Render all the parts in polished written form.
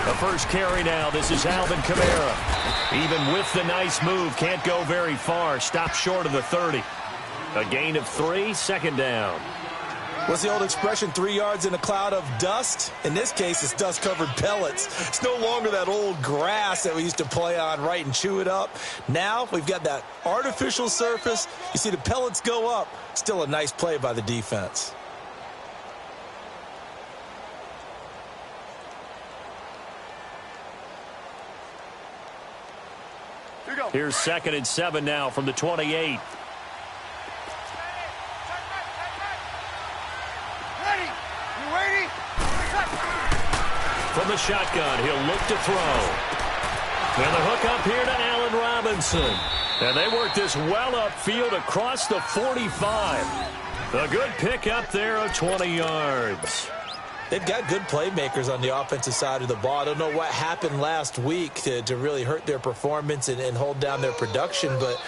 The first carry now. This is Alvin Kamara. Even with the nice move, can't go very far. Stopped short of the 30. A gain of 3, second down. What's the old expression, 3 yards in a cloud of dust? In this case, it's dust-covered pellets. It's no longer that old grass that we used to play on, right, and chew it up. Now we've got that artificial surface. You see the pellets go up. Still a nice play by the defense. Here's 2nd and 7 now from the 28. From the shotgun, he'll look to throw. And the hook up here to Allen Robinson. And they work this well upfield across the 45. A good pick up there of 20 yards. They've got good playmakers on the offensive side of the ball. I don't know what happened last week to really hurt their performance and hold down their production, but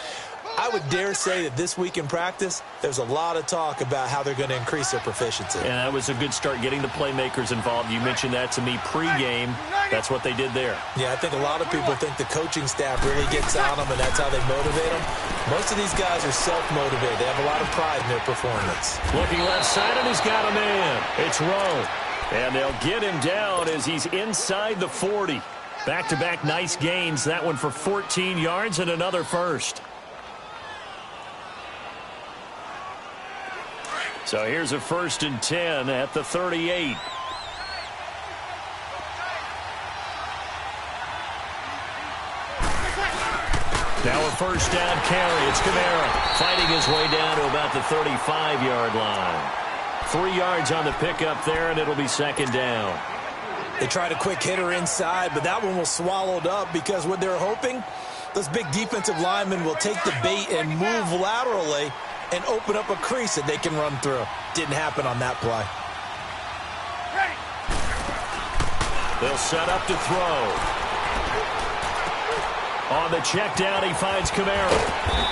I would dare say that this week in practice, there's a lot of talk about how they're going to increase their proficiency. And that was a good start getting the playmakers involved. You mentioned that to me pregame. That's what they did there. Yeah, I think a lot of people think the coaching staff really gets on them, and that's how they motivate them. Most of these guys are self-motivated. They have a lot of pride in their performance. Looking left side, and he's got a man. It's Rowe. And they'll get him down as he's inside the 40. Back-to-back nice gains. That one for 14 yards and another first. So here's a 1st and 10 at the 38. Now a first down carry. It's Kamara fighting his way down to about the 35-yard line. 3 yards on the pickup there, and it'll be 2nd down. They tried a quick hitter inside, but that one was swallowed up because what they're hoping, those big defensive linemen will take the bait and move laterally and open up a crease that they can run through. Didn't happen on that play. They'll set up to throw. On the check down, he finds Kamara.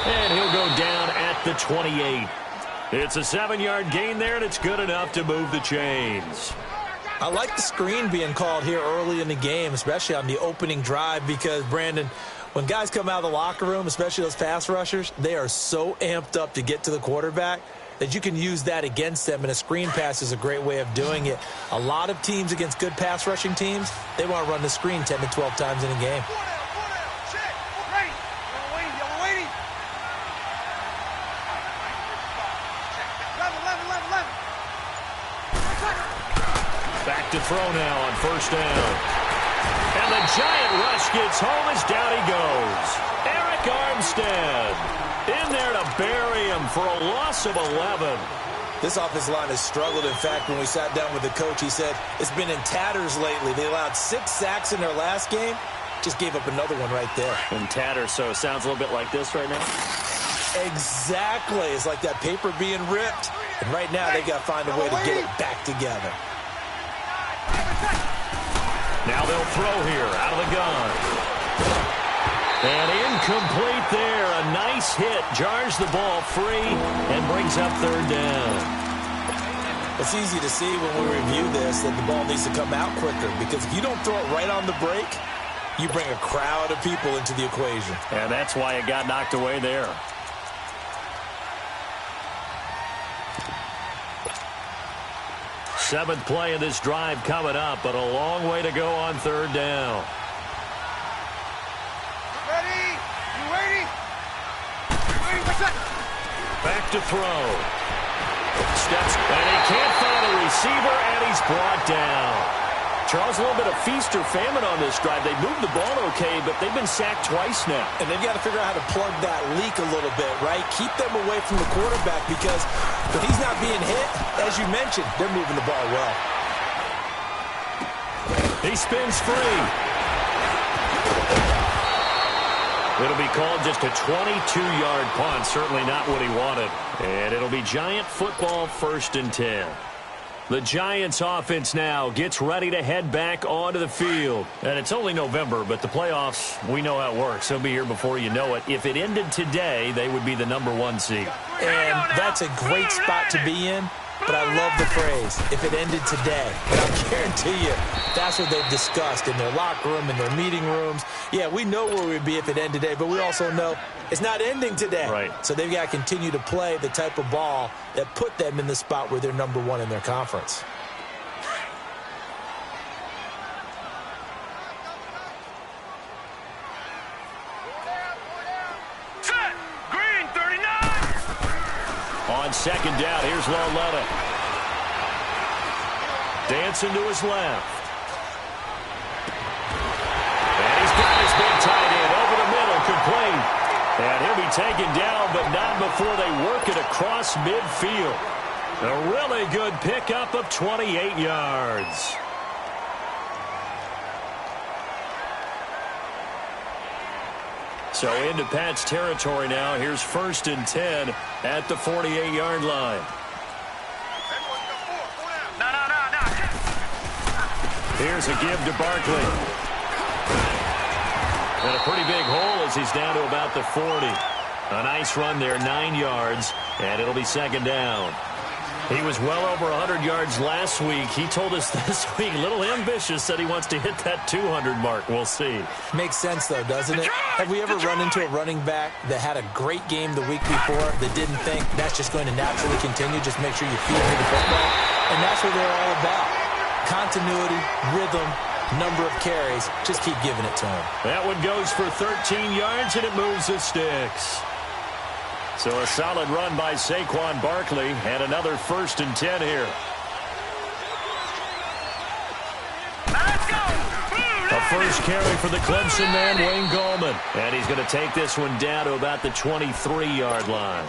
And he'll go down at the 28. It's a 7-yard gain there, and it's good enough to move the chains. I like the screen being called here early in the game, especially on the opening drive, because, Brandon, when guys come out of the locker room, especially those pass rushers, they are so amped up to get to the quarterback that you can use that against them, and a screen pass is a great way of doing it. A lot of teams against good pass rushing teams, they want to run the screen 10 to 12 times in a game. Back to throw now on 1st down. And the giant rush gets home as down he goes. Eric Armstead in there to bury him for a loss of 11. This offensive line has struggled. In fact, when we sat down with the coach, he said it's been in tatters lately. They allowed 6 sacks in their last game. Just gave up another one right there. In tatters, so it sounds a little bit like this right now? Exactly. It's like that paper being ripped. And right now, they've got to find a way to get it back together. Now they'll throw here out of the gun. And incomplete there. A nice hit. Jars the ball free and brings up 3rd down. It's easy to see when we review this that the ball needs to come out quicker, because if you don't throw it right on the break, you bring a crowd of people into the equation. And that's why it got knocked away there. Seventh play of this drive coming up, but a long way to go on 3rd down. Ready? You ready? Back to throw. Steps, and he can't find a receiver, and he's brought down. Charles, a little bit of feast or famine on this drive. They moved the ball okay, but they've been sacked twice now. And they've got to figure out how to plug that leak a little bit, right? Keep them away from the quarterback, because when he's not being hit, as you mentioned, they're moving the ball well. He spins free. It'll be called just a 22-yard punt. Certainly not what he wanted. And it'll be Giant football, 1st and 10. The Giants offense now gets ready to head back onto the field. And it's only November, but the playoffs, we know how it works. They'll be here before you know it. If it ended today, they would be the #1 seed. And that's a great spot to be in, but I love the phrase, if it ended today. And I guarantee you, that's what they've discussed in their locker room, in their meeting rooms. Yeah, we know where we'd be if it ended today, but we also know it's not ending today. Right. So they've got to continue to play the type of ball that put them in the spot where they're number one in their conference. On second down, here's Lauletta. Dancing to his left. And he's got his big tight end over the middle, complete. And he'll be taken down, but not before they work it across midfield. A really good pickup of 28 yards. So into Pat's territory now. Here's 1st and 10 at the 48-yard line. Here's a give to Barkley. And a pretty big hole as he's down to about the 40. A nice run there, 9 yards, and it'll be second down. He was well over 100 yards last week. He told us this week, a little ambitious, said he wants to hit that 200 mark. We'll see. Makes sense, though, doesn't it? Have we ever run into a running back that had a great game the week before that didn't think that's just going to naturally continue? Just make sure you feed me the football. And that's what they're all about. Continuity, rhythm, number of carries. Just keep giving it to him. That one goes for 13 yards, and it moves the sticks. So a solid run by Saquon Barkley, and another 1st and 10 here. A first carry for the Clemson man, Wayne Gallman. And he's going to take this one down to about the 23-yard line.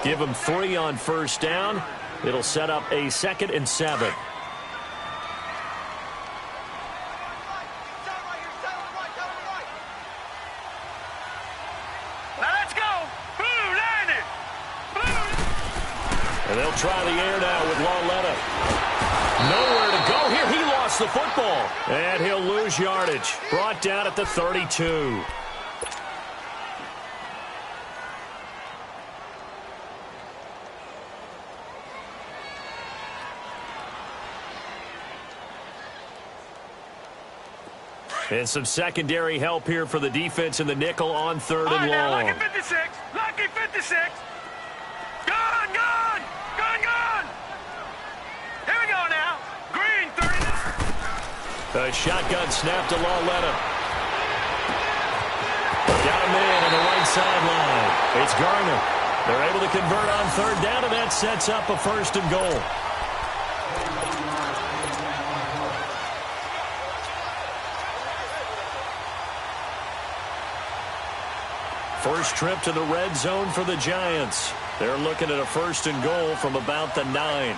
Give him 3 on first down. It'll set up a 2nd and 7. And they'll try the air now with Lauletta. Nowhere to go here. He lost the football. And he'll lose yardage. Brought down at the 32. And some secondary help here for the defense in the nickel on 3rd and long. Lucky 56. Lucky 56. A shotgun snap to Lauletta. Got a man on the right sideline. It's Garner. They're able to convert on 3rd down, and that sets up a 1st and goal. First trip to the red zone for the Giants. They're looking at a 1st and goal from about the 9.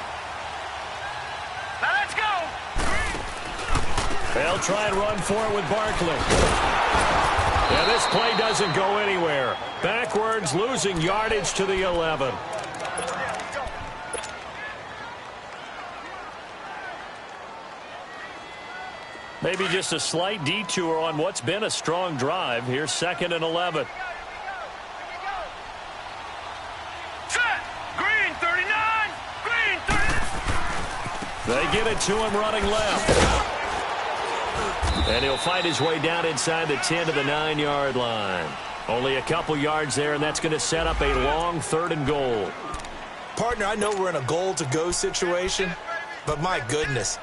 They'll try and run for it with Barkley. Yeah, this play doesn't go anywhere. Backwards, losing yardage to the 11. Maybe just a slight detour on what's been a strong drive. Here's 2nd and 11. Green 39. Green 39. They get it to him running left. And he'll find his way down inside the 10 to the 9-yard line. Only a couple yards there, and that's going to set up a long 3rd and goal. Partner, I know we're in a goal-to-go situation, but my goodness,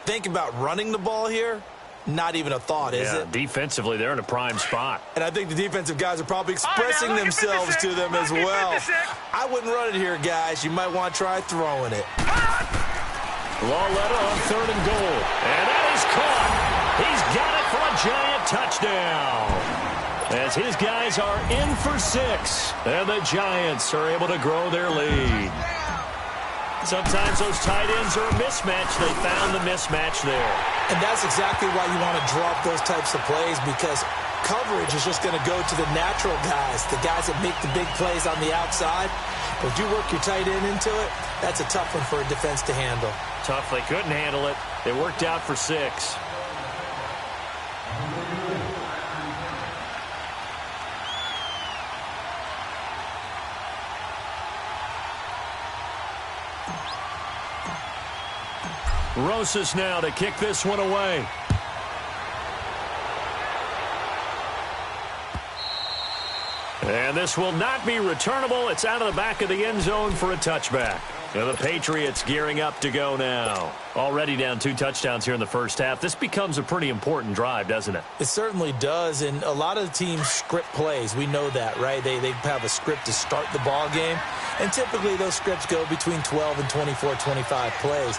think about running the ball here. Not even a thought, is it? Defensively, they're in a prime spot. And I think the defensive guys are probably expressing themselves to them as well. I wouldn't run it here, guys. You might want to try throwing it. Lauletta on 3rd and goal. And that is caught. He's got it for a Giant touchdown. As his guys are in for 6. And the Giants are able to grow their lead. Sometimes those tight ends are a mismatch. They found the mismatch there. And that's exactly why you want to drop those types of plays, because coverage is just going to go to the natural guys, the guys that make the big plays on the outside. But if you work your tight end into it, that's a tough one for a defense to handle. Tough. They couldn't handle it. They worked out for 6. Rosas now to kick this one away. And this will not be returnable. It's out of the back of the end zone for a touchback. And the Patriots gearing up to go now. Already down 2 touchdowns here in the first half. This becomes a pretty important drive, doesn't it? It certainly does, and a lot of the teams script plays. We know that, right? They have a script to start the ball game, and typically those scripts go between 12 and 24, 25 plays.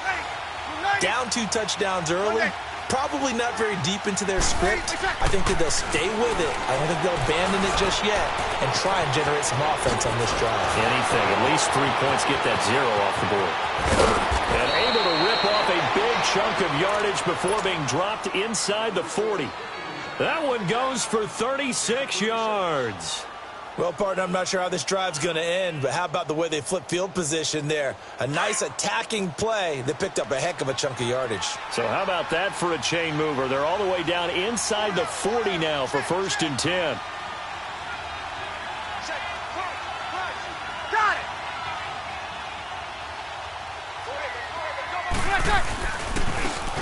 Down 2 touchdowns early, probably not very deep into their script. I think that they'll stay with it. I don't think they'll abandon it just yet and try and generate some offense on this drive. Anything, at least 3 points, get that 0 off the board. And able to rip off a big chunk of yardage before being dropped inside the 40. That one goes for 36 yards. Well, partner, I'm not sure how this drive's going to end, but how about the way they flip field position there? A nice attacking play that picked up a heck of a chunk of yardage. So how about that for a chain mover? They're all the way down inside the 40 now for 1st and 10. Got it.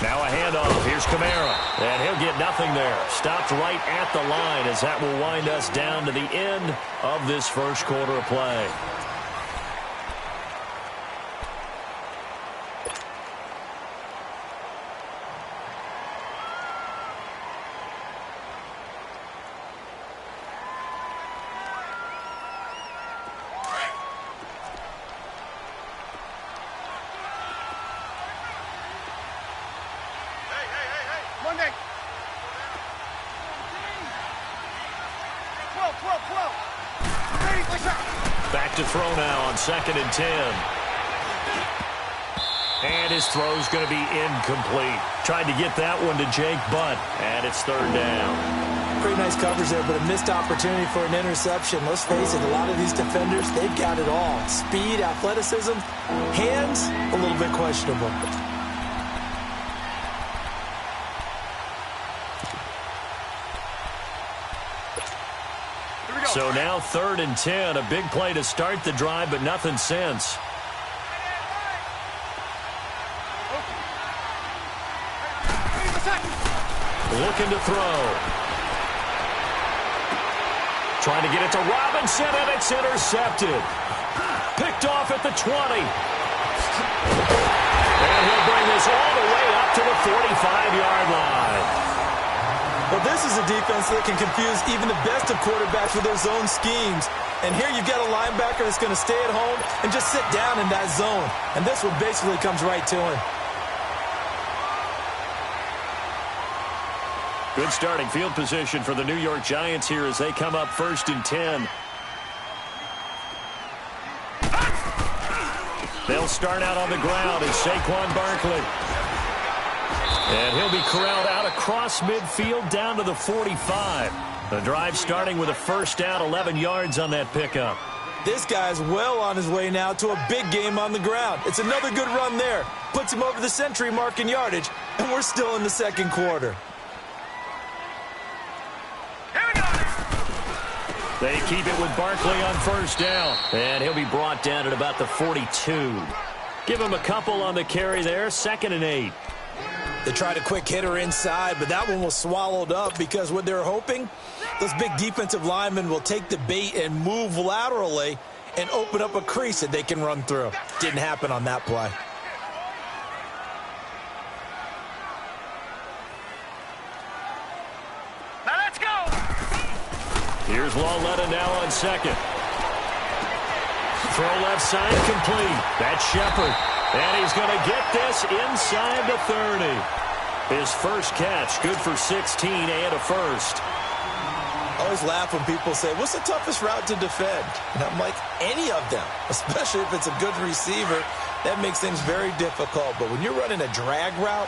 Now a handoff. Here's Kamara. And he'll get nothing there. Stopped right at the line as that will wind us down to the end of this first quarter of play. Monday. 12. Ready, push up. Back to throw now on 2nd and 10. And his throw's going to be incomplete. Tried to get that one to Jake Butt, and it's 3rd down. Pretty nice coverage there, but a missed opportunity for an interception. Let's face it, a lot of these defenders, they've got it all. Speed, athleticism, hands, a little bit questionable. So now 3rd and 10, a big play to start the drive, but nothing since. Looking to throw. Trying to get it to Robinson, and it's intercepted. Picked off at the 20. And he'll bring this all the way up to the 45-yard line. Well, this is a defense that can confuse even the best of quarterbacks with their zone schemes. And here you've got a linebacker that's going to stay at home and just sit down in that zone. And this one basically comes right to him. Good starting field position for the New York Giants here as they come up 1st and 10. They'll start out on the ground as Saquon Barkley. And he'll be corralled out across midfield down to the 45. The drive starting with a 1st down, 11 yards on that pickup. This guy's well on his way now to a big game on the ground. It's another good run there. Puts him over the century mark in yardage, and we're still in the 2nd quarter. They keep it with Barkley on 1st down. And he'll be brought down at about the 42. Give him a couple on the carry there, 2nd and 8. They tried a quick hitter inside, but that one was swallowed up because what they're hoping, those big defensive linemen will take the bait and move laterally and open up a crease that they can run through. Didn't happen on that play. Now let's go. Here's Lawletta now on 2nd. Throw left side complete. That's Shepard. And he's going to get this inside the 30. His first catch, good for 16 and a 1st. I always laugh when people say, what's the toughest route to defend? And I'm like, any of them, especially if it's a good receiver. That makes things very difficult. But when you're running a drag route,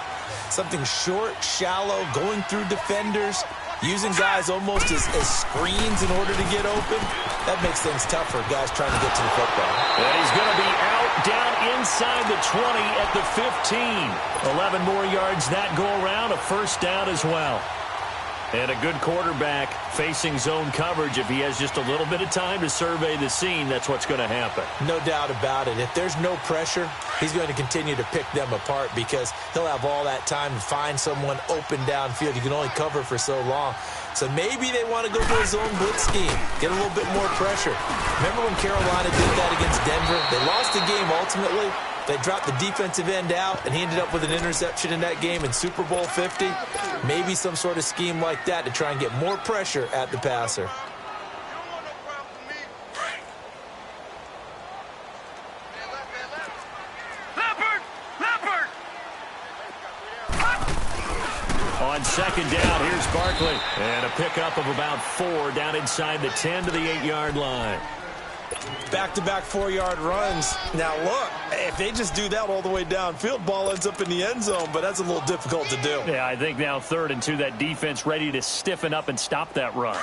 something short, shallow, going through defenders, using guys almost as screens in order to get open, that makes things tough for guys trying to get to the football. And he's going to be out down inside the 20 at the 15. 11 more yards that go around, a 1st down as well. And a good quarterback facing zone coverage, if he has just a little bit of time to survey the scene, that's what's going to happen. No doubt about it. If there's no pressure, he's going to continue to pick them apart because he'll have all that time to find someone open downfield. You can only cover for so long. So maybe they want to go to a zone blitz scheme, get a little bit more pressure. Remember when Carolina did that against Denver? They lost the game ultimately. They dropped the defensive end out, and he ended up with an interception in that game in Super Bowl 50. Maybe some sort of scheme like that to try and get more pressure at the passer. On second down, here's Barkley. And a pickup of about 4 down inside the 10 to the 8-yard line. Back-to-back 4-yard runs. Now, look, if they just do that all the way downfield, ball ends up in the end zone, but that's a little difficult to do. Yeah, I think now 3rd and 2, that defense ready to stiffen up and stop that run.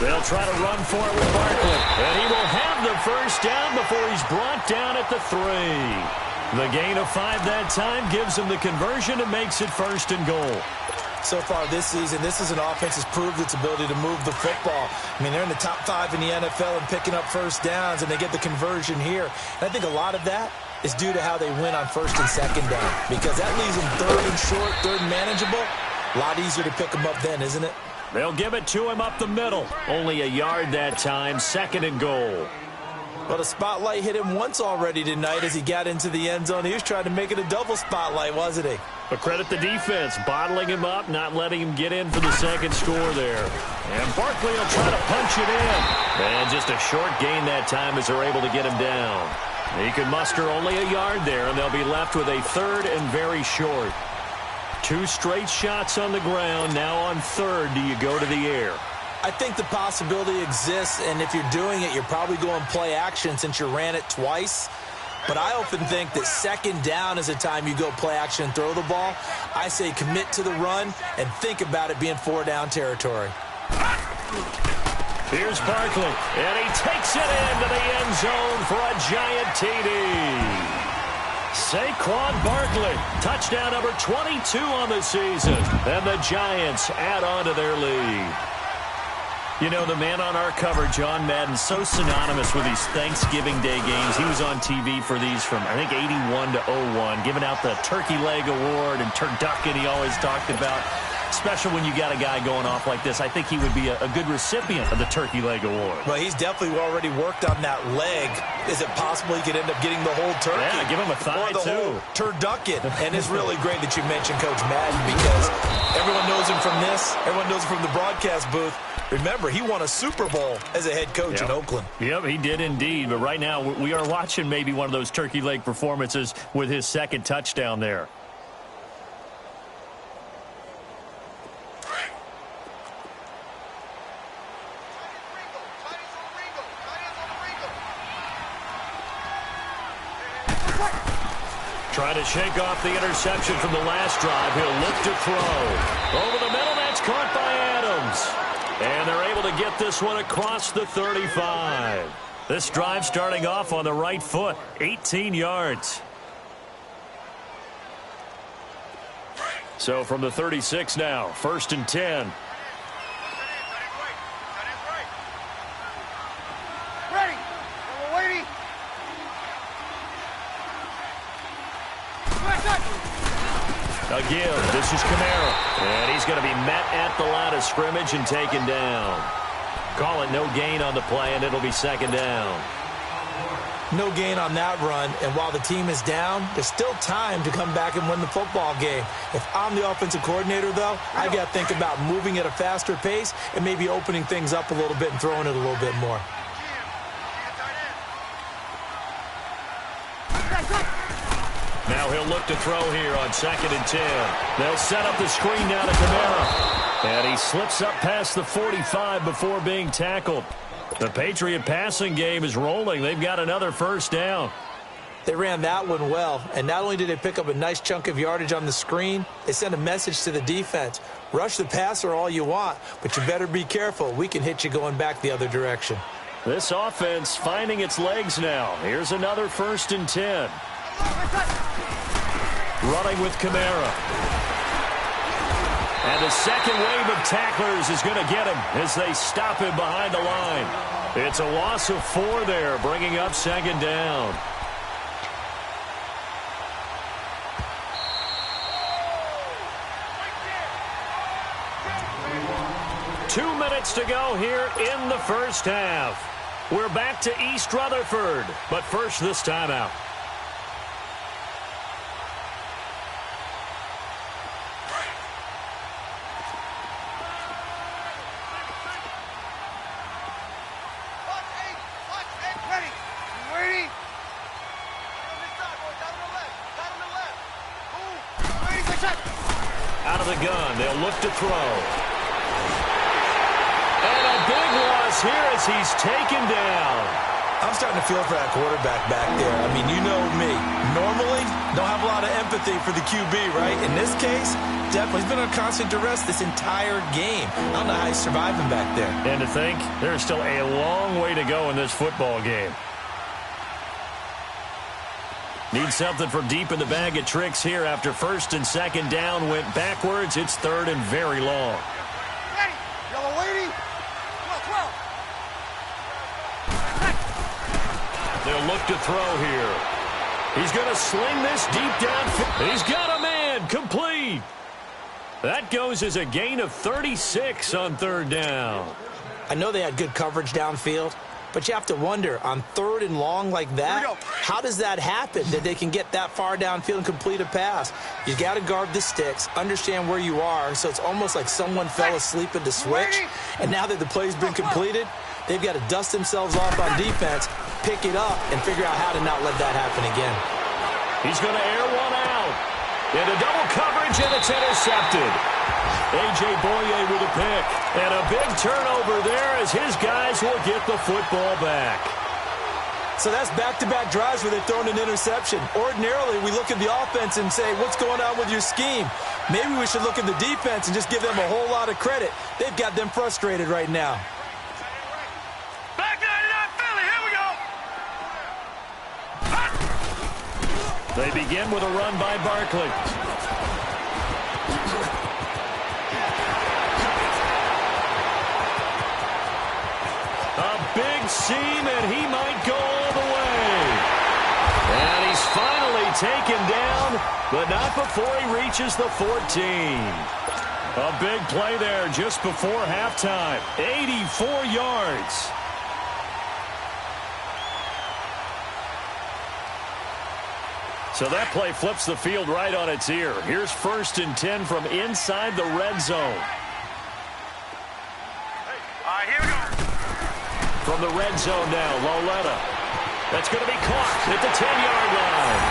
They'll try to run for it with Barkley. And he will have the first down before he's brought down at the 3. The gain of 5 that time gives him the conversion and makes it 1st and goal. So far this season, this is an offense that's proved its ability to move the football. I mean, they're in the top 5 in the NFL and picking up first downs, and they get the conversion here. And I think a lot of that is due to how they win on 1st and 2nd down, because that leaves them 3rd and short, 3rd and manageable. A lot easier to pick them up then, isn't it? They'll give it to him up the middle. Only a yard that time, 2nd and goal. Well, the spotlight hit him once already tonight as he got into the end zone. He was trying to make it a double spotlight, wasn't he? But credit the defense, bottling him up, not letting him get in for the 2nd score there. And Barkley will try to punch it in. And just a short gain that time as they're able to get him down. He can muster only a yard there, and they'll be left with a 3rd and very short. 2 straight shots on the ground. Now on 3rd, do you go to the air? I think the possibility exists, and if you're doing it, you're probably going play action since you ran it twice. But I often think that 2nd down is the time you go play action and throw the ball. I say commit to the run and think about it being 4-down territory. Here's Barkley, and he takes it into the end zone for a giant TD. Saquon Barkley, touchdown number 22 on the season. And the Giants add on to their lead. You know, the man on our cover, John Madden, so synonymous with these Thanksgiving Day games. He was on TV for these from, I think, 81 to 01, giving out the Turkey Leg Award and turducken he always talked about. Special when you got a guy going off like this. I think he would be a good recipient of the Turkey Leg Award. Well, he's definitely already worked on that leg. Is it possible he could end up getting the whole turkey? Yeah, give him a thigh, or the too. Whole turducken. And it's really great that you mentioned Coach Madden because everyone knows him from this. Everyone knows him from the broadcast booth. Remember, he won a Super Bowl as a head coach in Oakland. Yep, he did indeed. But right now, we are watching maybe one of those turkey leg performances with his 2nd touchdown there. Trying to shake off the interception from the last drive. He'll look to throw. Over the middle, that's caught by Adams. And they're able to get this one across the 35. This drive starting off on the right foot, 18 yards. So from the 36 now, 1st and 10. Ready. We're waiting. Again, this is Kamara. And he's going to be met at the line of scrimmage and taken down. Call it no gain on the play, and it'll be 2nd down. No gain on that run, and while the team is down, there's still time to come back and win the football game. If I'm the offensive coordinator, though, I've got to think about moving at a faster pace and maybe opening things up a little bit and throwing it a little bit more. Now he'll look to throw here on 2nd and 10. They'll set up the screen now to Kamara. And he slips up past the 45 before being tackled. The Patriot passing game is rolling. They've got another 1st down. They ran that one well, and not only did they pick up a nice chunk of yardage on the screen, they sent a message to the defense. Rush the passer all you want, but you better be careful. We can hit you going back the other direction. This offense finding its legs now. Here's another 1st and 10. Running with Kamara. And the second wave of tacklers is going to get him as they stop him behind the line. It's a loss of 4 there, bringing up 2nd down. Two minutes to go here in the first half. We're back to East Rutherford, but first this timeout. Out of the gun, they'll look to throw. And a big loss here as he's taken down. I'm starting to feel for that quarterback back there. I mean, you know me. Normally, don't have a lot of empathy for the QB, right? In this case, definitely. He's been on constant duress this entire game. I don't know how he's surviving back there. And to think, there's still a long way to go in this football game. Need something from deep in the bag of tricks here after 1st and 2nd down went backwards. It's 3rd and very long. Ready. Yellow lady. 12. They'll look to throw here. He's going to sling this deep down. He's got a man. Complete. That goes as a gain of 36 on 3rd down. I know they had good coverage downfield, but you have to wonder, on 3rd and long like that, how does that happen, that they can get that far downfield and complete a pass? You got to guard the sticks, understand where you are, so it's almost like someone fell asleep at the switch, and now that the play's been completed, they've got to dust themselves off on defense, pick it up, and figure out how to not let that happen again. He's going to air one out. Into double coverage, and it's intercepted. A.J. Boye with a pick. And a big turnover there as his guys will get the football back. So that's back-to-back drives where they've thrown an interception. Ordinarily, we look at the offense and say, what's going on with your scheme? Maybe we should look at the defense and just give them a whole lot of credit. They've got them frustrated right now. Back 99 Philly, here we go. They begin with a run by Barkley. Big seam, and he might go all the way. And he's finally taken down, but not before he reaches the 14. A big play there just before halftime. 84 yards. So that play flips the field right on its ear. Here's 1st and 10 from inside the red zone. Here we go. From the red zone now, Loletta. That's going to be caught at the 10-yard line.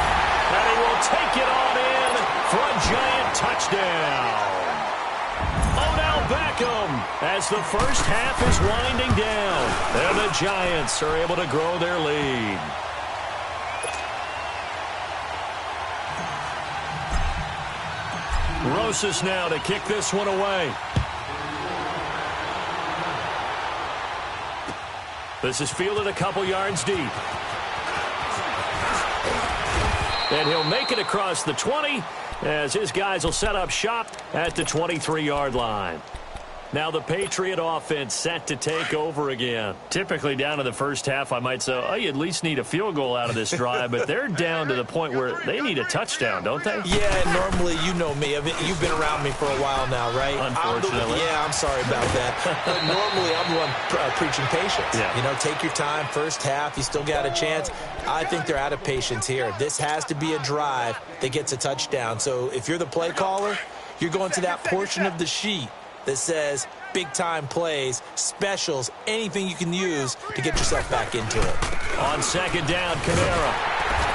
And he will take it on in for a giant touchdown. Odell Beckham as the first half is winding down. And the Giants are able to grow their lead. Rosas now to kick this one away. This is fielded a couple yards deep. And he'll make it across the 20 as his guys will set up shop at the 23-yard line. Now the Patriot offense set to take over again. Typically down to the first half, I might say, oh, you at least need a field goal out of this drive, but they're down to the point where they need a touchdown, don't they? Yeah, and normally, you know me. You've been around me for a while now, right? Unfortunately. I'm sorry about that. But normally, I'm the one preaching patience. Yeah. You know, take your time. First half, you still got a chance. I think they're out of patience here. This has to be a drive that gets a touchdown. So if you're the play caller, you're going to that portion of the sheet that says big-time plays, specials, anything you can use to get yourself back into it. On 2nd down, Kamara.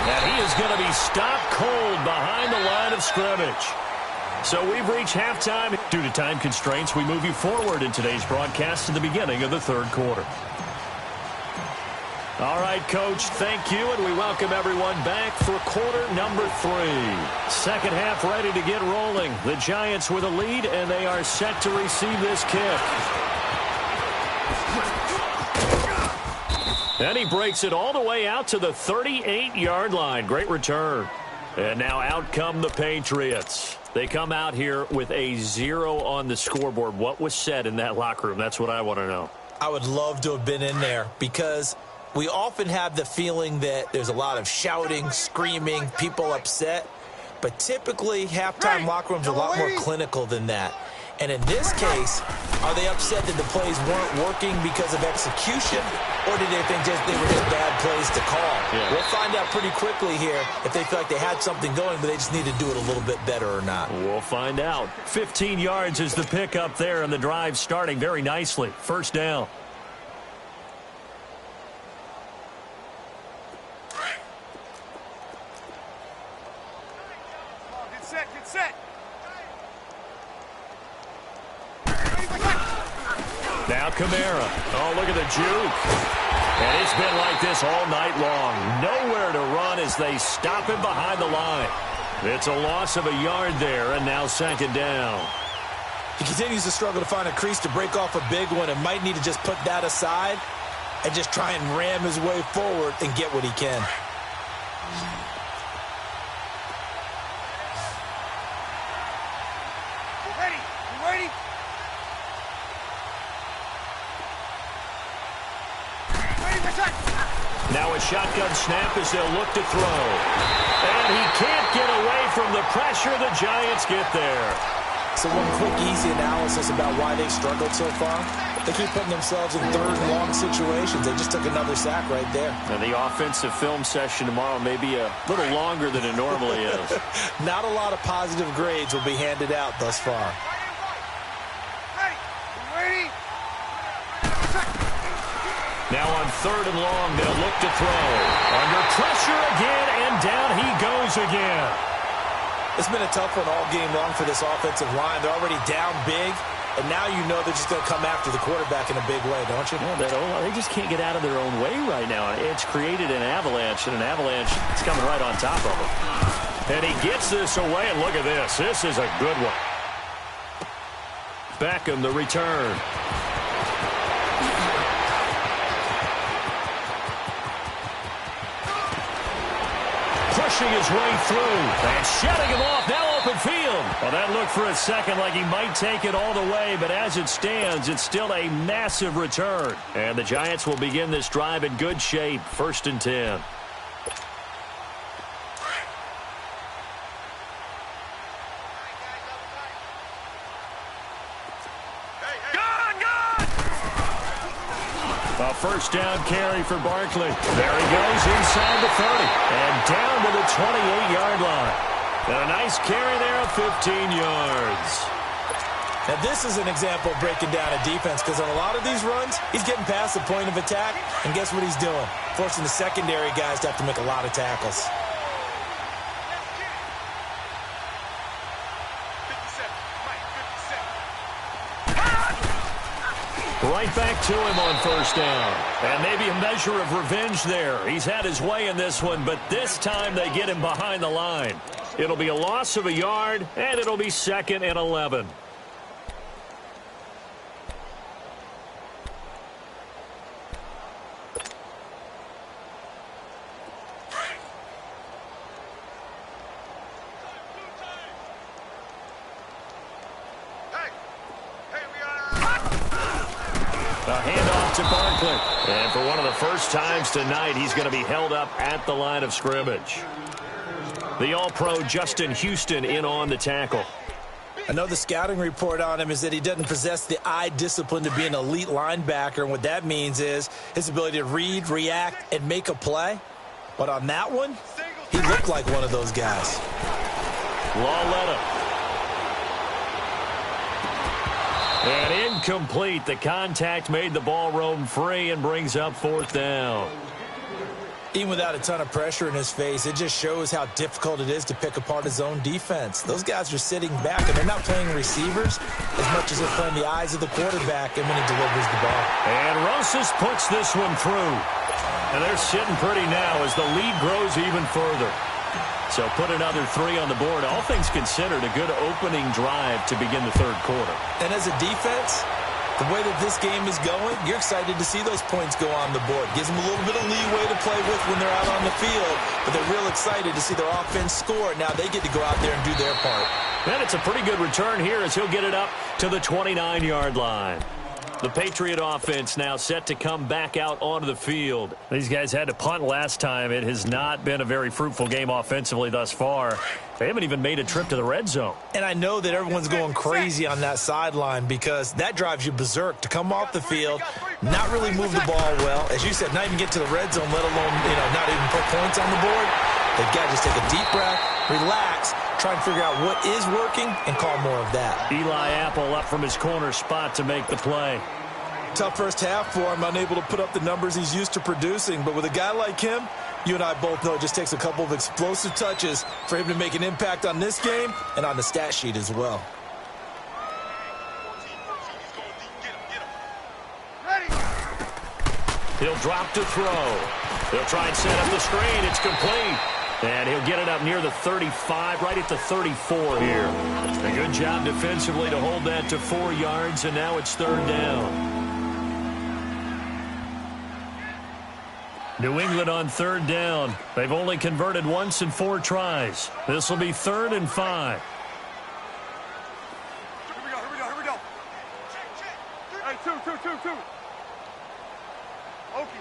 And he is going to be stopped cold behind the line of scrimmage. So we've reached halftime. Due to time constraints, we move you forward in today's broadcast to the beginning of the 3rd quarter. All right, Coach, thank you, and we welcome everyone back for quarter number 3. Second half ready to get rolling. The Giants with a lead, and they are set to receive this kick. And he breaks it all the way out to the 38-yard line. Great return. And now out come the Patriots. They come out here with a 0 on the scoreboard. What was said in that locker room? That's what I want to know. I would love to have been in there because we often have the feeling that there's a lot of shouting, screaming, people upset. But typically, halftime locker rooms are a lot more clinical than that. And in this case, are they upset that the plays weren't working because of execution, or did they think they were just bad plays to call? Yeah. We'll find out pretty quickly here if they feel like they had something going, but they just need to do it a little bit better or not. We'll find out. 15 yards is the pickup there, and the drive starting very nicely. First down. Get set. Now Kamara. Oh, look at the juke. And it's been like this all night long. Nowhere to run as they stop him behind the line. It's a loss of a yard there, and now second down. He continues to struggle to find a crease to break off a big one and might need to just put that aside and just try and ram his way forward and get what he can. Ready? Now a shotgun snap as they'll look to throw. And he can't get away from the pressure. The Giants get there. So one quick, easy analysis about why they struggled so far. They keep putting themselves in third and long situations. They just took another sack right there. And the offensive film session tomorrow may be a little longer than it normally is. Not a lot of positive grades will be handed out thus far. Ready? Now on third and long, they'll look to throw. Under pressure again, and down he goes again. It's been a tough one all game long for this offensive line. They're already down big, and now you know they're just going to come after the quarterback in a big way, don't you? Yeah, they just can't get out of their own way right now. It's created an avalanche, and an avalanche is coming right on top of them. And he gets this away, and look at this. This is a good one. Beckham, the return. Pushing his way through and shutting him off. Now open field. Well, that looked for a second like he might take it all the way, but as it stands, it's still a massive return. And the Giants will begin this drive in good shape. 1st and 10. A first down carry for Barkley. There he goes inside the 30 and down to the 28-yard line. And a nice carry there of 15 yards. Now this is an example of breaking down a defense because on a lot of these runs, he's getting past the point of attack, and guess what he's doing? Forcing the secondary guys to have to make a lot of tackles. Right back to him on first down. And maybe a measure of revenge there. He's had his way in this one, but this time they get him behind the line. It'll be a loss of a yard, and it'll be 2nd and 11. A handoff to Barkley. And for one of the first times tonight, he's going to be held up at the line of scrimmage. The All-Pro Justin Houston in on the tackle. I know the scouting report on him is that he doesn't possess the eye discipline to be an elite linebacker. And what that means is his ability to read, react, and make a play. But on that one, he looked like one of those guys. Lawletta. And incomplete. The contact made the ball roam free and brings up 4th down. Even without a ton of pressure in his face, it just shows how difficult it is to pick apart his own defense. Those guys are sitting back, and they're not playing receivers as much as they're playing the eyes of the quarterback and when he delivers the ball. And Rosas puts this one through. And they're sitting pretty now as the lead grows even further. So put another 3 on the board. All things considered, a good opening drive to begin the 3rd quarter. And as a defense, The way that this game is going, you're excited to see those points go on the board. Gives them a little bit of leeway to play with when they're out on the field, but they're real excited to see their offense score. Now they get to go out there and do their part. And it's a pretty good return here as he'll get it up to the 29-yard line. The Patriot offense now set to come back out onto the field. These guys had to punt last time. It has not been a very fruitful game offensively thus far. They haven't even made a trip to the red zone. And I know that everyone's going crazy on that sideline because that drives you berserk to come off the field, not really move the ball well. As you said, not even get to the red zone, let alone, not even put points on the board. They've got to just take a deep breath, relax, try and figure out what is working, and call more of that. Eli Apple up from his corner spot to make the play. Tough first half for him, unable to put up the numbers he's used to producing. But with a guy like him, you and I both know it just takes a couple of explosive touches for him to make an impact on this game and on the stat sheet as well. He'll drop to throw. He'll try and set up the screen. It's complete. And he'll get it up near the 35, right at the 34 here. A good job defensively to hold that to 4 yards, and now it's third down. New England on third down. They've only converted once in 4 tries. This will be 3rd and 5. Here we go. Hey, two. Okay.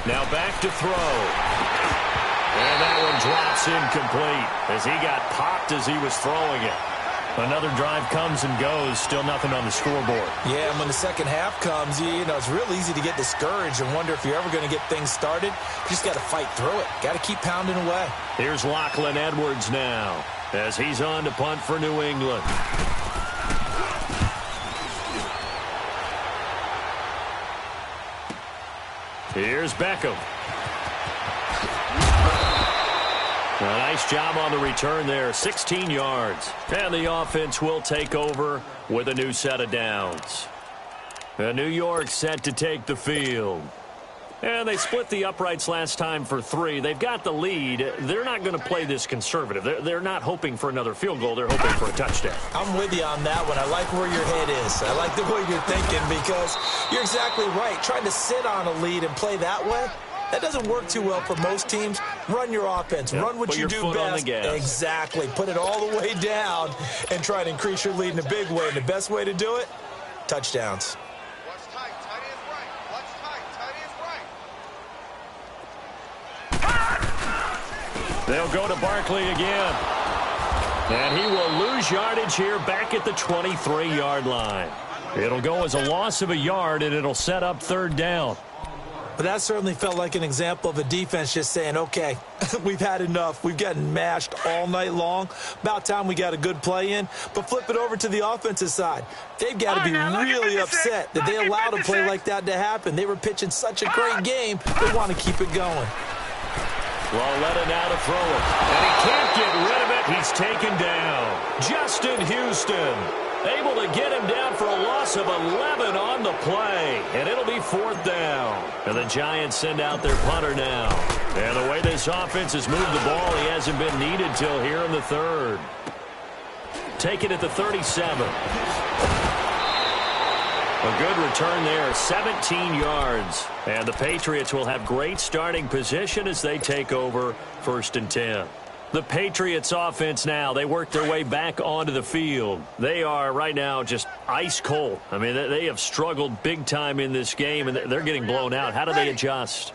Now back to throw. And that one drops incomplete as he got popped as he was throwing it. Another drive comes and goes, still nothing on the scoreboard. Yeah, and when the second half comes, it's real easy to get discouraged and wonder if you're ever going to get things started. You just got to fight through it. Got to keep pounding away. Here's Lachlan Edwards now as he's on to punt for New England. Here's Beckham. A nice job on the return there, 16 yards. And the offense will take over with a new set of downs. New York set to take the field. And they split the uprights last time for 3. They've got the lead. They're not going to play this conservative. They're not hoping for another field goal. They're hoping for a touchdown. I'm with you on that one. I like where your head is. I like the way you're thinking because you're exactly right. Trying to sit on a lead and play that way, that doesn't work too well for most teams. Run your offense. Yep. Run what Put you your do foot best. on the gas. Exactly. Put it all the way down and try to increase your lead in a big way. And the best way to do it, touchdowns. They'll go to Barkley again. And he will lose yardage here back at the 23-yard line. It'll go as a loss of a yard, and it'll set up third down. But that certainly felt like an example of a defense just saying, okay, we've had enough. We've gotten mashed all night long. About time we got a good play in. But flip it over to the offensive side. They've got to be really upset that they allowed a play like that to happen. They were pitching such a great game. They want to keep it going. Lauletta now to throw it. And he can't get rid of it. He's taken down. Justin Houston able to get him down for a loss of 11 on the play. And it'll be 4th down. And the Giants send out their punter now. And the way this offense has moved the ball, he hasn't been needed till here in the 3rd. Take it at the 37. A good return there, 17 yards. And the Patriots will have great starting position as they take over 1st and 10. The Patriots offense now, they work their way back onto the field. They are right now just ice cold. I mean, they have struggled big time in this game, and they're getting blown out. How do they adjust?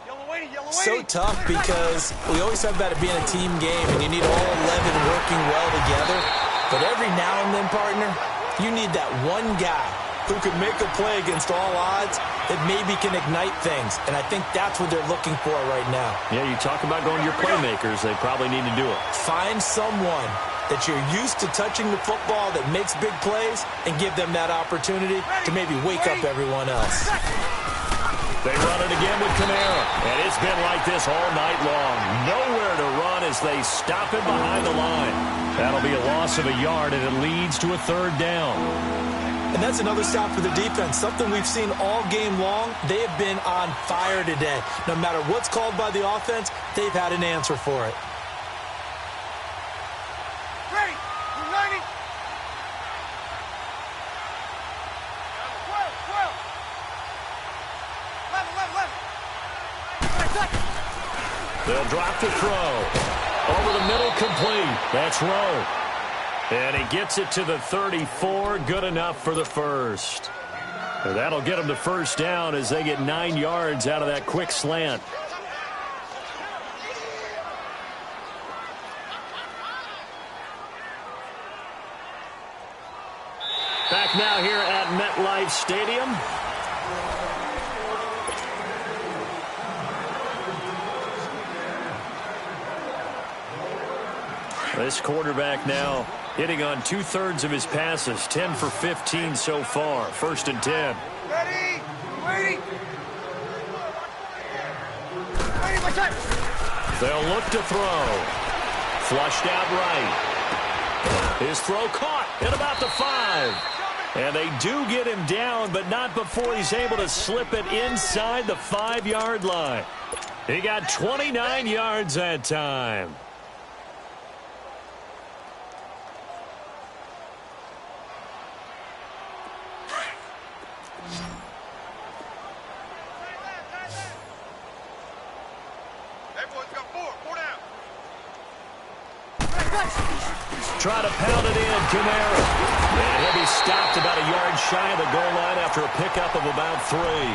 So tough because we always talk about it being a team game, and you need all 11 working well together. But every now and then, partner, you need that one guy who can make a play against all odds that maybe can ignite things. And I think that's what they're looking for right now. Yeah, you talk about going to your playmakers. They probably need to do it. Find someone that you're used to touching the football that makes big plays and give them that opportunity to maybe wake up everyone else. They run it again with Kamara. And it's been like this all night long. Nowhere to run as they stop him behind the line. That'll be a loss of a yard, and it leads to a 3rd down. And that's another stop for the defense, something we've seen all game long. They have been on fire today. No matter what's called by the offense, they've had an answer for it. Ready, They'll drop the throw. Over the middle, complete. That's Rowe. And he gets it to the 34. Good enough for the first. And that'll get them to first down as they get 9 yards out of that quick slant. Back now here at MetLife Stadium. This quarterback now hitting on 2/3 of his passes, 10 for 15 so far. First and 10. Ready? Waiting. They'll look to throw. Flushed out right. His throw caught at about the 5. And they do get him down, but not before he's able to slip it inside the 5-yard line. He got 29 yards that time. Try to pound it in, Kamara. And he'll be stopped about a yard shy of the goal line after a pickup of about 3.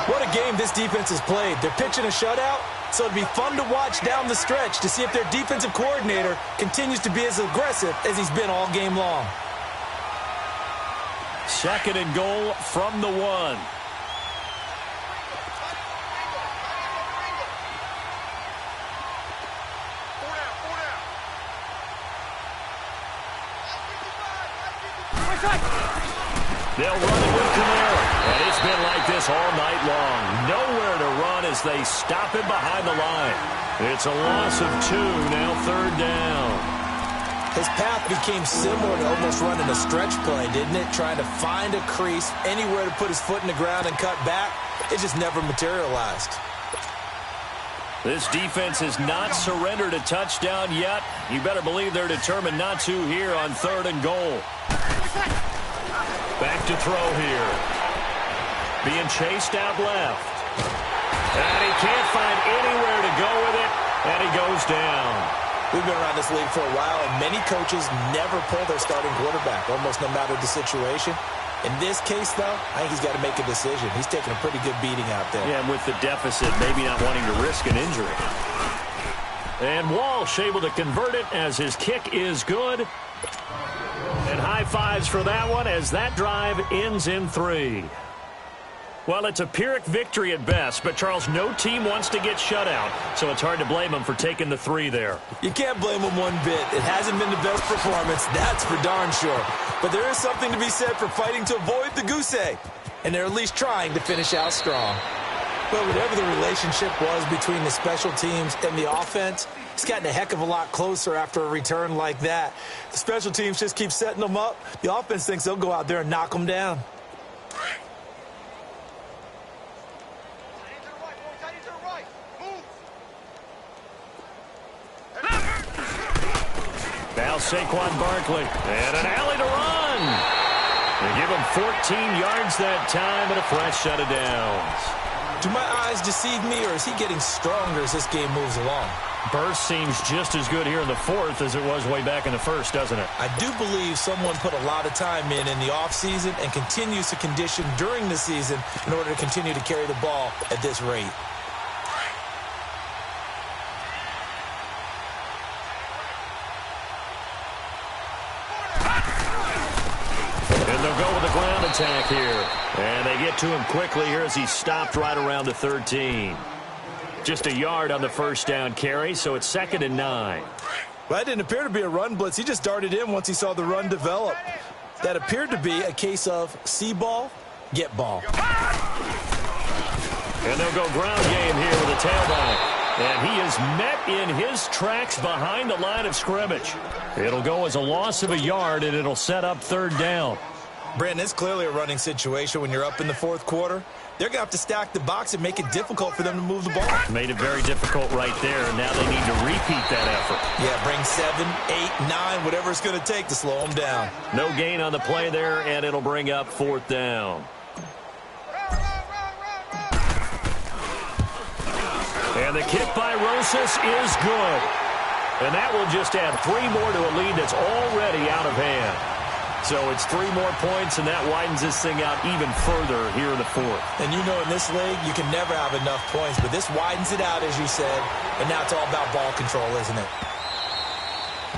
What a game this defense has played. They're pitching a shutout, so it'd be fun to watch down the stretch to see if their defensive coordinator continues to be as aggressive as he's been all game long. Second and goal from the 1. They'll run it with Kamara. And it's been like this all night long. Nowhere to run as they stop him behind the line. It's a loss of 2, now third down. His path became similar to almost running a stretch play, didn't it? Trying to find a crease, anywhere to put his foot in the ground and cut back. It just never materialized. This defense has not surrendered a touchdown yet. You better believe they're determined not to here on third and goal. Back to throw here. Being chased out left. And he can't find anywhere to go with it, and he goes down. We've been around this league for a while, and many coaches never pull their starting quarterback, almost no matter the situation. In this case, though, I think he's got to make a decision. He's taking a pretty good beating out there. Yeah, and with the deficit, maybe not wanting to risk an injury. And Walsh able to convert it as his kick is good. And high fives for that one as that drive ends in 3. Well, it's a Pyrrhic victory at best, but, Charles, no team wants to get shut out, so it's hard to blame them for taking the 3 there. You can't blame them one bit. It hasn't been the best performance, that's for darn sure. But there is something to be said for fighting to avoid the goose egg, and they're at least trying to finish out strong. Well, whatever the relationship was between the special teams and the offense, it's gotten a heck of a lot closer after a return like that. The special teams just keep setting them up. The offense thinks they'll go out there and knock them down. Now Saquon Barkley, and an alley to run. They give him 14 yards that time and a fresh set of downs. Do my eyes deceive me, or is he getting stronger as this game moves along? Burst seems just as good here in the 4th as it was way back in the 1st, doesn't it? I do believe someone put a lot of time in the offseason and continues to condition during the season in order to continue to carry the ball at this rate. And they'll go with the ground attack here. And they get to him quickly here as he stopped right around the 13. Just a yard on the first down carry, so it's 2nd and 9. Well, that didn't appear to be a run blitz. He just darted in once he saw the run develop. That appeared to be a case of see ball, get ball. And they'll go ground game here with a tailback. And he is met in his tracks behind the line of scrimmage. It'll go as a loss of a yard, and it'll set up third down. Brandon, it's clearly a running situation when you're up in the 4th quarter. They're going to have to stack the box and make it difficult for them to move the ball. Made it very difficult right there, and now they need to repeat that effort. Yeah, bring 7, 8, 9, whatever it's going to take to slow them down. No gain on the play there, and it'll bring up 4th down. And the kick by Rosas is good. And that will just add 3 more to a lead that's already out of hand. So it's 3 more points, and that widens this thing out even further here in the fourth. And you know in this league, you can never have enough points, but this widens it out, as you said, and now it's all about ball control, isn't it?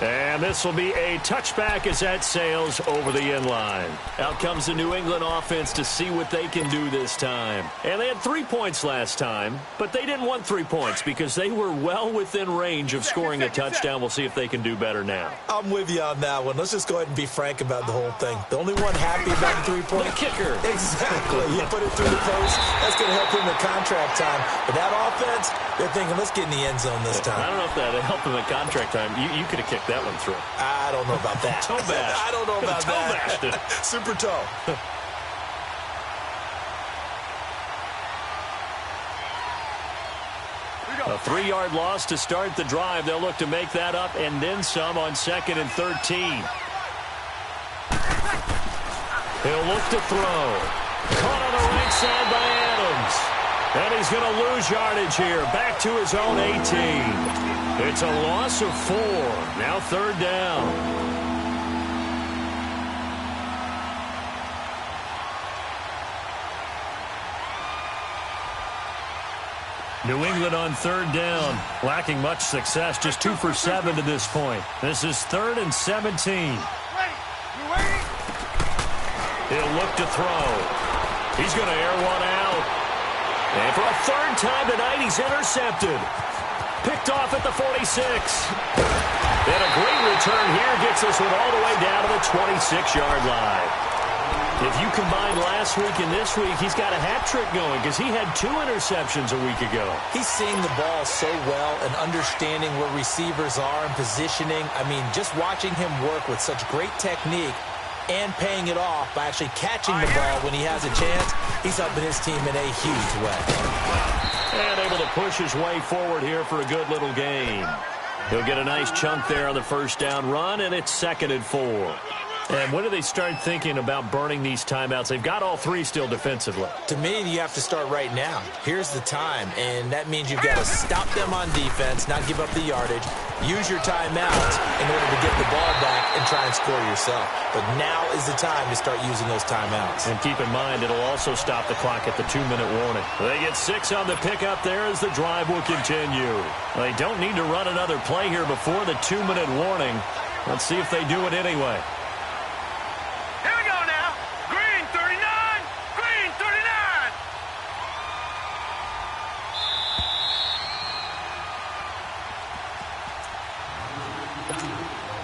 And this will be a touchback as that sails over the end line. Out comes the New England offense to see what they can do this time. And they had 3 points last time, but they didn't want 3 points because they were well within range of scoring a touchdown. We'll see if they can do better now. I'm with you on that one. Let's just go ahead and be frank about the whole thing. The only one happy about the 3-point. The kicker. Exactly. He put it through the post. That's going to help him in contract time. But that offense, they're thinking, let's get in the end zone this time. I don't know if that helped him in contract time. You could have kicked that one through. I don't know about that. Toe bash. I don't know about toe that. Bashed it. Super toe. A 3-yard loss to start the drive. They'll look to make that up and then some on 2nd and 13. He'll look to throw. Caught on the right side by Adams. And he's going to lose yardage here. Back to his own 18. It's a loss of 4. Now 3rd down. New England on 3rd down. Lacking much success. Just 2 for 7 to this point. This is 3rd and 17. He'll look to throw. He's going to air one out. And for a 3rd time tonight, he's intercepted. Picked off at the 46. And a great return here gets this one all the way down to the 26-yard line. If you combine last week and this week, he's got a hat trick going because he had 2 interceptions a week ago. He's seeing the ball so well and understanding where receivers are and positioning. I mean, just watching him work with such great technique and paying it off by actually catching the ball when he has a chance, he's helping his team in a huge way. And able to push his way forward here for a good little gain. He'll get a nice chunk there on the 1st down run, and it's 2nd and 4. And when do they start thinking about burning these timeouts? They've got all 3 still defensively. To me, you have to start right now. Here's the time, and that means you've got to stop them on defense, not give up the yardage, use your timeouts in order to get the ball back and try and score yourself. But now is the time to start using those timeouts. And keep in mind, it'll also stop the clock at the 2-minute warning. They get 6 on the pickup there as the drive will continue. They don't need to run another play here before the 2-minute warning. Let's see if they do it anyway.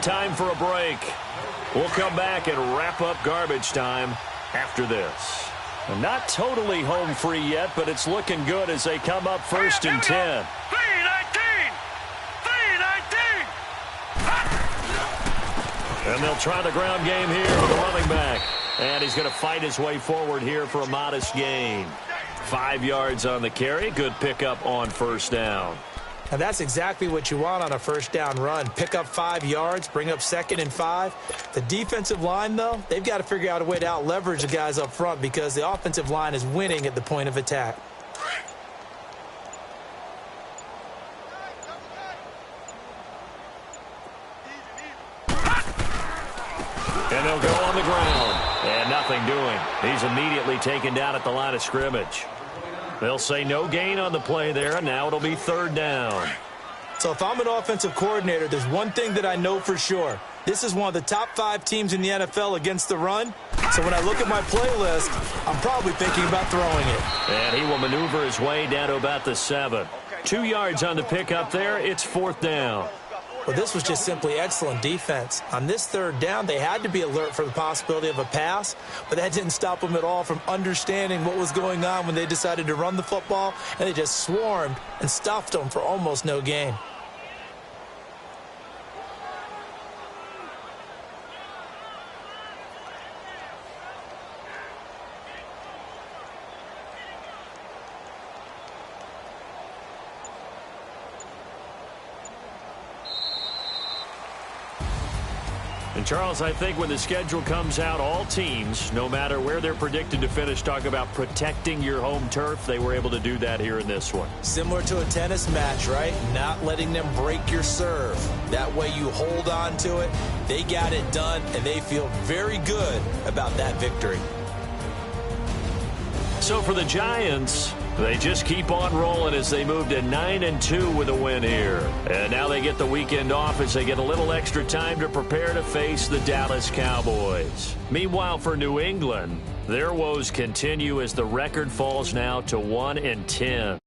Time for a break. We'll come back and wrap up garbage time after this. And not totally home free yet, but it's looking good as they come up 1st and 10. 3-19. And they'll try the ground game here with the running back. And he's going to fight his way forward here for a modest gain. 5 yards on the carry. Good pickup on 1st down. And that's exactly what you want on a 1st down run. Pick up 5 yards, bring up 2nd and 5. The defensive line, though, they've got to figure out a way to out-leverage the guys up front because the offensive line is winning at the point of attack. And they'll go on the ground. And nothing doing. He's immediately taken down at the line of scrimmage. They'll say no gain on the play there, and now it'll be 3rd down. So if I'm an offensive coordinator, there's one thing that I know for sure. This is one of the top 5 teams in the NFL against the run. So when I look at my playlist, I'm probably thinking about throwing it. And he will maneuver his way down to about the 7. 2 yards on the pickup there. It's 4th down. Well, this was just simply excellent defense. On this 3rd down, they had to be alert for the possibility of a pass, but that didn't stop them at all from understanding what was going on when they decided to run the football, and they just swarmed and stuffed them for almost no gain. And, Charles, I think when the schedule comes out, all teams, no matter where they're predicted to finish, talk about protecting your home turf. They were able to do that here in this one. Similar to a tennis match, right? Not letting them break your serve. That way you hold on to it. They got it done, and they feel very good about that victory. So for the Giants, they just keep on rolling as they move to 9-2 with a win here. And now they get the weekend off as they get a little extra time to prepare to face the Dallas Cowboys. Meanwhile, for New England, their woes continue as the record falls now to 1-10.